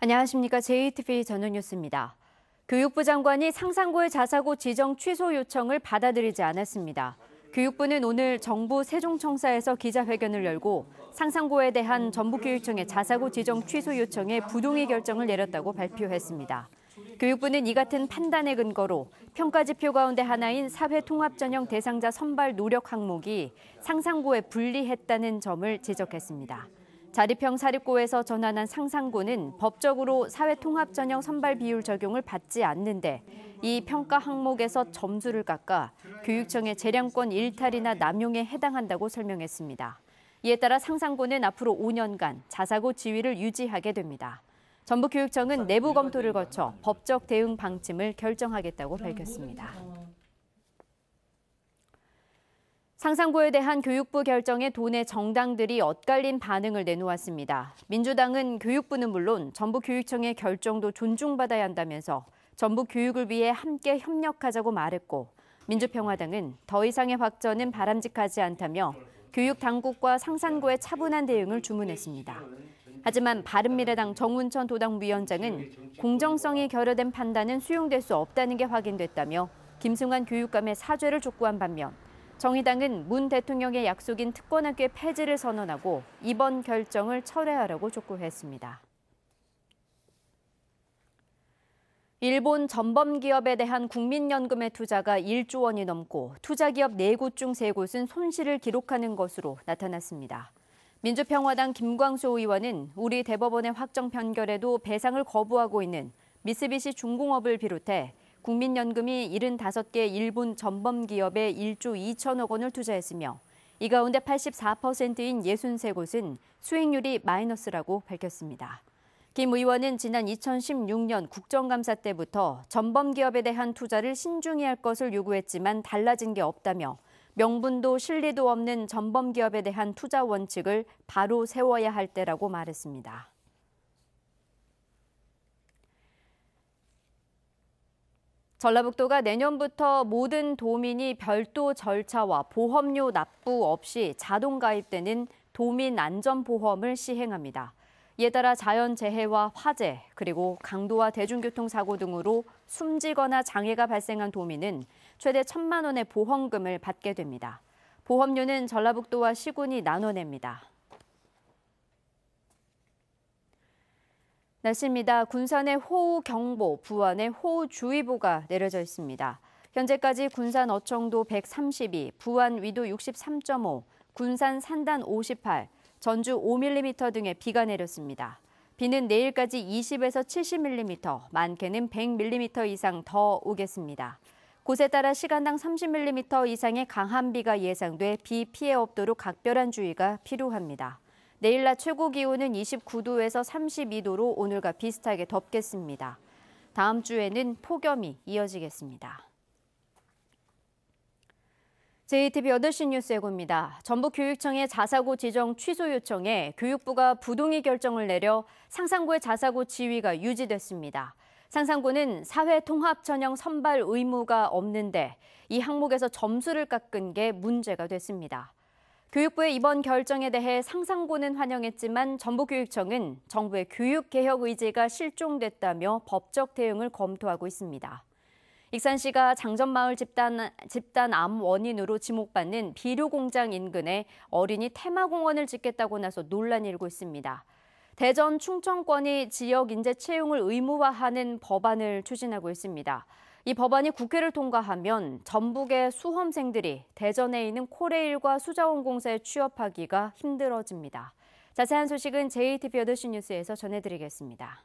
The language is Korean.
안녕하십니까. JTBC 전용뉴스입니다. 교육부 장관이 상상고의 자사고 지정 취소 요청을 받아들이지 않았습니다. 교육부는 오늘 정부 세종청사에서 기자회견을 열고 상상고에 대한 전북교육청의 자사고 지정 취소 요청에 부동의 결정을 내렸다고 발표했습니다. 교육부는 이 같은 판단의 근거로 평가지표 가운데 하나인 사회통합전형 대상자 선발 노력 항목이 상상고에 불리했다는 점을 지적했습니다. 자립형 사립고에서 전환한 상상고는 법적으로 사회통합전형 선발 비율 적용을 받지 않는데 이 평가 항목에서 점수를 깎아 교육청의 재량권 일탈이나 남용에 해당한다고 설명했습니다. 이에 따라 상상고는 앞으로 5년간 자사고 지위를 유지하게 됩니다. 전북교육청은 내부 검토를 거쳐 법적 대응 방침을 결정하겠다고 밝혔습니다. 상상고에 대한 교육부 결정에 도내 정당들이 엇갈린 반응을 내놓았습니다. 민주당은 교육부는 물론 전북교육청의 결정도 존중받아야 한다면서 전북 교육을 위해 함께 협력하자고 말했고, 민주평화당은 더 이상의 확전은 바람직하지 않다며 교육당국과 상상고의 차분한 대응을 주문했습니다. 하지만 바른미래당 정운천 도당위원장은 공정성이 결여된 판단은 수용될 수 없다는 게 확인됐다며 김승환 교육감의 사죄를 촉구한 반면 정의당은 문 대통령의 약속인 특권학교의 폐지를 선언하고 이번 결정을 철회하라고 촉구했습니다. 일본 전범기업에 대한 국민연금의 투자가 1조 원이 넘고 투자기업 4곳 중 3곳은 손실을 기록하는 것으로 나타났습니다. 민주평화당 김광수 의원은 우리 대법원의 확정 판결에도 배상을 거부하고 있는 미쓰비시 중공업을 비롯해 국민연금이 75개 일본 전범기업에 1조 2천억 원을 투자했으며 이 가운데 84%인 63곳은 수익률이 마이너스라고 밝혔습니다. 김 의원은 지난 2016년 국정감사 때부터 전범기업에 대한 투자를 신중히 할 것을 요구했지만 달라진 게 없다며 명분도 실리도 없는 전범기업에 대한 투자 원칙을 바로 세워야 할 때라고 말했습니다. 전라북도가 내년부터 모든 도민이 별도 절차와 보험료 납부 없이 자동 가입되는 도민안전보험을 시행합니다. 이에 따라 자연재해와 화재, 그리고 강도와 대중교통사고 등으로 숨지거나 장애가 발생한 도민은 최대 1,000만 원의 보험금을 받게 됩니다. 보험료는 전라북도와 시군이 나눠냅니다. 날씨입니다. 군산에 호우경보, 부안에 호우주의보가 내려져 있습니다. 현재까지 군산 어청도 132, 부안 위도 63.5, 군산 산단 58, 전주 5mm 등의 비가 내렸습니다. 비는 내일까지 20에서 70mm, 많게는 100mm 이상 더 오겠습니다. 곳에 따라 시간당 30mm 이상의 강한 비가 예상돼 비 피해 없도록 각별한 주의가 필요합니다. 내일 낮 최고 기온은 29도에서 32도로 오늘과 비슷하게 덥겠습니다. 다음 주에는 폭염이 이어지겠습니다. JTBC 8시 뉴스 예고입니다. 전북교육청의 자사고 지정 취소 요청에 교육부가 부동의 결정을 내려 상상고의 자사고 지위가 유지됐습니다. 상상고는 사회통합전형 선발 의무가 없는데 이 항목에서 점수를 깎은 게 문제가 됐습니다. 교육부의 이번 결정에 대해 상상고는 환영했지만 전북교육청은 정부의 교육개혁 의지가 실종됐다며 법적 대응을 검토하고 있습니다. 익산시가 장전마을 집단 암 원인으로 지목받는 비료공장 인근에 어린이 테마공원을 짓겠다고 나서 논란이 일고 있습니다. 대전 충청권이 지역 인재 채용을 의무화하는 법안을 추진하고 있습니다. 이 법안이 국회를 통과하면 전북의 수험생들이 대전에 있는 코레일과 수자원공사에 취업하기가 힘들어집니다. 자세한 소식은 JTBC 8시 뉴스에서 전해드리겠습니다.